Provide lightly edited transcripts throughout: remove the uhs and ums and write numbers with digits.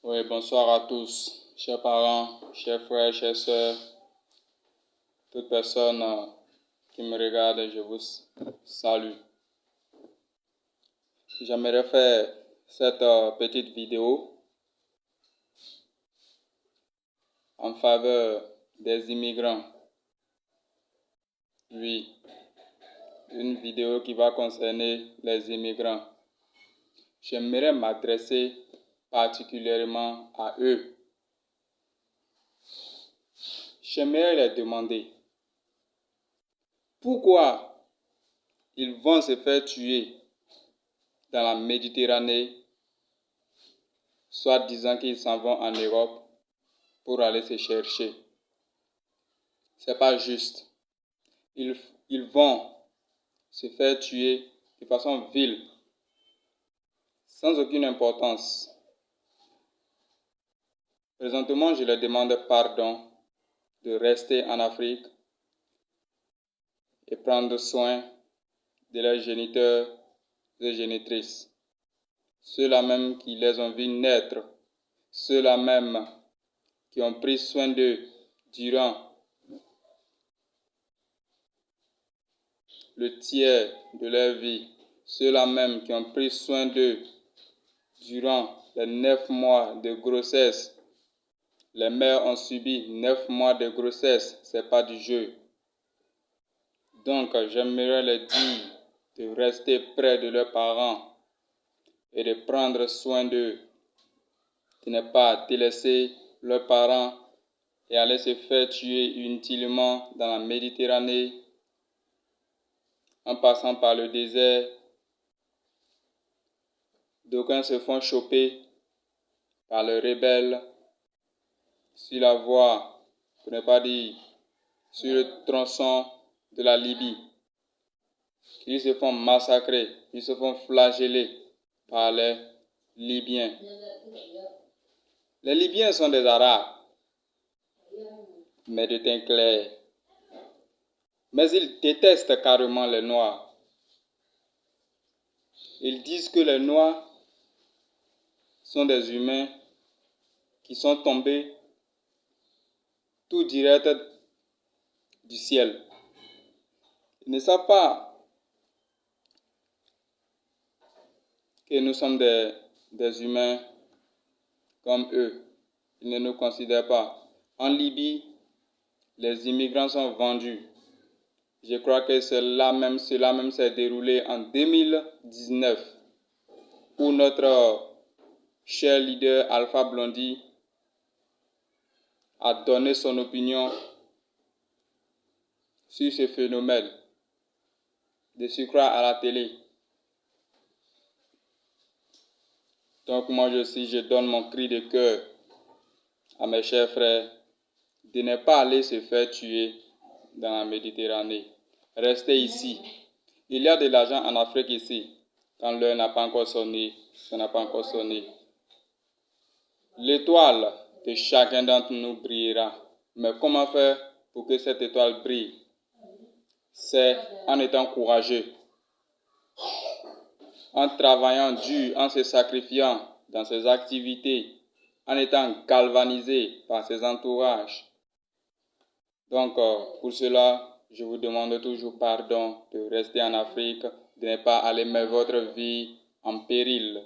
Oui, bonsoir à tous, chers parents, chers frères, chères sœurs, toute personne qui me regarde, je vous salue. J'aimerais faire cette petite vidéo en faveur des immigrants. Oui, une vidéo qui va concerner les immigrants. J'aimerais m'adresser particulièrement à eux. J'aimerais les demander pourquoi ils vont se faire tuer dans la Méditerranée, soit disant qu'ils s'en vont en Europe pour aller se chercher. C'est pas juste. Ils vont se faire tuer de façon vile, sans aucune importance. Présentement, je leur demande pardon de rester en Afrique et prendre soin de leurs géniteurs et génitrices. Ceux-là même qui les ont vus naître, ceux-là même qui ont pris soin d'eux durant le tiers de leur vie, ceux-là même qui ont pris soin d'eux durant les 9 mois de grossesse. Les mères ont subi 9 mois de grossesse, c'est pas du jeu. Donc, j'aimerais leur dire de rester près de leurs parents et de prendre soin d'eux, de ne pas délaisser leurs parents et aller se faire tuer inutilement dans la Méditerranée, en passant par le désert. D'aucuns se font choper par les rebelles sur la voie, pour ne pas dire sur le tronçon de la Libye. Ils se font massacrer, ils se font flageller par les Libyens. Les Libyens sont des Arabes, mais de teint clair. Mais ils détestent carrément les Noirs. Ils disent que les Noirs sont des humains qui sont tombés tout direct du ciel. Ils ne savent pas que nous sommes des humains comme eux. Ils ne nous considèrent pas. En Libye, les immigrants sont vendus. Je crois que cela même s'est déroulé en 2019, où notre cher leader Alpha Blondy a donné son opinion sur ce phénomène, de surcroît à la télé. Donc moi aussi, je donne mon cri de cœur à mes chers frères de ne pas aller se faire tuer dans la Méditerranée. Restez ici. Il y a de l'argent en Afrique ici. Quand l'heure n'a pas encore sonné, ça n'a pas encore sonné. L'étoile de chacun d'entre nous brillera. Mais comment faire pour que cette étoile brille? C'est en étant courageux, en travaillant dur, en se sacrifiant dans ses activités, en étant galvanisé par ses entourages. Donc, pour cela, je vous demande toujours pardon de rester en Afrique, de ne pas aller mettre votre vie en péril.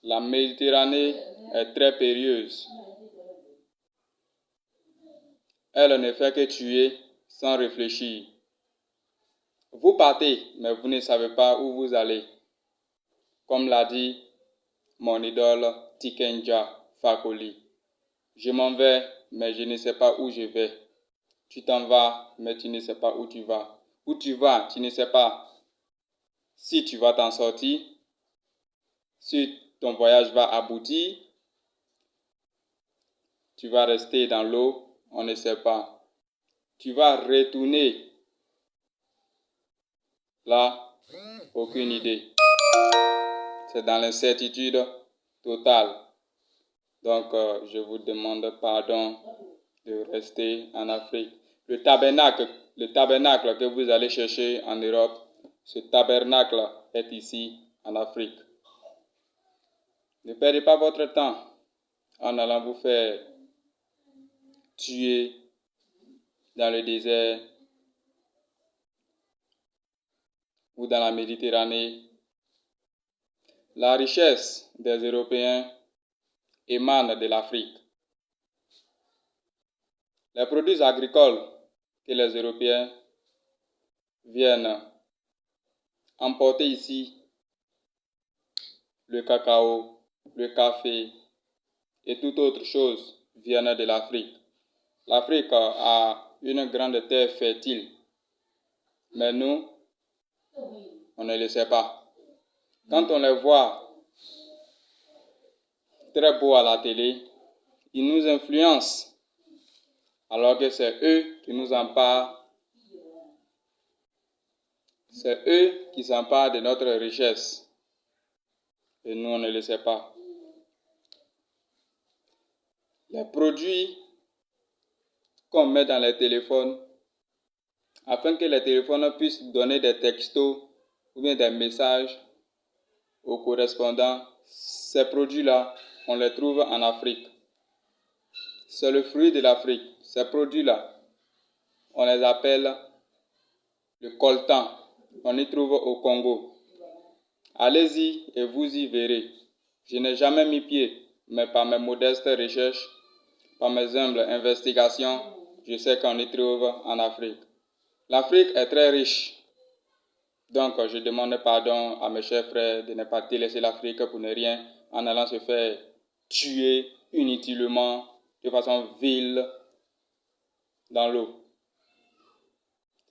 La Méditerranée est très périlleuse. Elle ne fait que tuer sans réfléchir. Vous partez, mais vous ne savez pas où vous allez. Comme l'a dit mon idole Tikenja Fakoly. Je m'en vais, mais je ne sais pas où je vais. Tu t'en vas, mais tu ne sais pas où tu vas. Où tu vas, tu ne sais pas si tu vas t'en sortir, si ton voyage va aboutir. Tu vas rester dans l'eau, on ne sait pas. Tu vas retourner là, aucune idée. C'est dans l'incertitude totale. Donc, je vous demande pardon de rester en Afrique. Le tabernacle que vous allez chercher en Europe, ce tabernacle est ici en Afrique. Ne perdez pas votre temps en allant vous faire tuer dans le désert ou dans la Méditerranée. La richesse des Européens émane de l'Afrique. Les produits agricoles que les Européens viennent emporter ici, le cacao, le café et toute autre chose viennent de l'Afrique. L'Afrique a une grande terre fertile, mais nous, on ne le sait pas. Quand on les voit très beaux à la télé, ils nous influencent, alors que c'est eux qui nous emparent. C'est eux qui s'emparent de notre richesse. Et nous, on ne le sait pas. Les produits qu'on met dans les téléphones, afin que les téléphones puissent donner des textos ou bien des messages aux correspondants, ces produits-là, on les trouve en Afrique. C'est le fruit de l'Afrique. Ces produits-là, on les appelle le coltan. On y trouve au Congo. Allez-y et vous y verrez. Je n'ai jamais mis pied, mais par mes modestes recherches, par mes humbles investigations, je sais qu'on y trouve en Afrique. L'Afrique est très riche. Donc, je demande pardon à mes chers frères de ne pas délaisser l'Afrique pour ne rien en allant se faire tuer inutilement, de façon vile, dans l'eau.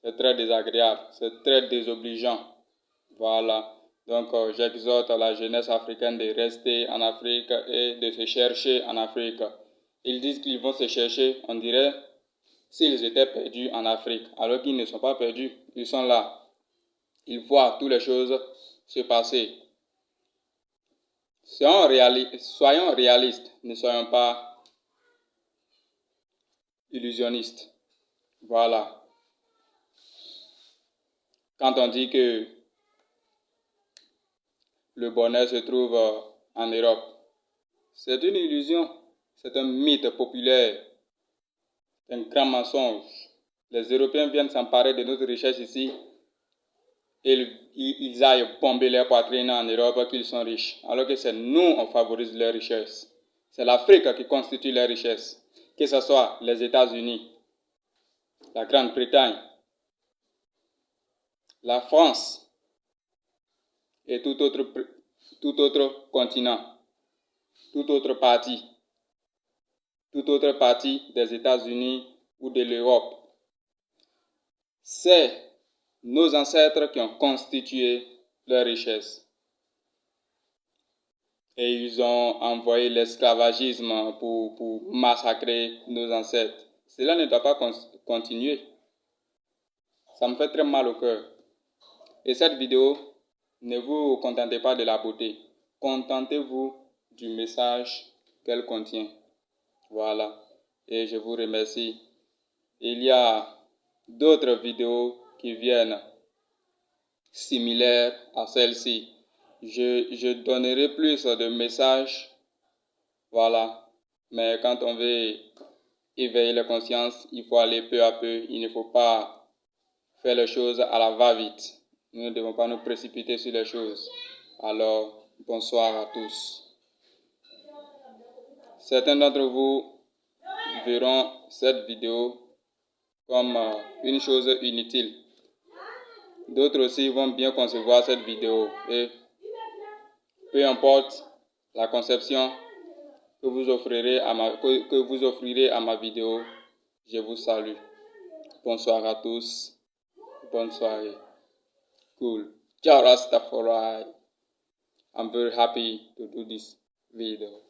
C'est très désagréable, c'est très désobligeant. Voilà. Donc, j'exhorte la jeunesse africaine de rester en Afrique et de se chercher en Afrique. Ils disent qu'ils vont se chercher, on dirait, s'ils étaient perdus en Afrique, alors qu'ils ne sont pas perdus, ils sont là. Ils voient toutes les choses se passer. Soyons réalistes, ne soyons pas illusionnistes. Voilà. Quand on dit que le bonheur se trouve en Europe, c'est une illusion, c'est un mythe populaire, un grand mensonge. Les Européens viennent s'emparer de notre richesse ici et ils aillent bomber leur poitrine en Europe qu'ils sont riches, alors que c'est nous on favorise leur richesse. C'est l'Afrique qui constitue leur richesse, que ce soit les États-Unis, la Grande-Bretagne, la France et tout autre continent, toute autre partie des États-Unis ou de l'Europe. C'est nos ancêtres qui ont constitué leur richesse. Et ils ont envoyé l'esclavagisme pour massacrer nos ancêtres. Cela ne doit pas continuer. Ça me fait très mal au cœur. Et cette vidéo, ne vous contentez pas de la beauté. Contentez-vous du message qu'elle contient. Voilà. Et je vous remercie. Il y a d'autres vidéos qui viennent similaires à celle-ci. Je donnerai plus de messages. Voilà. Mais quand on veut éveiller la conscience, il faut aller peu à peu. Il ne faut pas faire les choses à la va-vite. Nous ne devons pas nous précipiter sur les choses. Alors, bonsoir à tous. Certains d'entre vous verront cette vidéo comme une chose inutile. D'autres aussi vont bien concevoir cette vidéo. Et peu importe la conception que vous offrirez à ma vidéo, je vous salue. Bonsoir à tous. Bonne soirée. Cool. Ciao Rastafari. I'm very happy to do this video.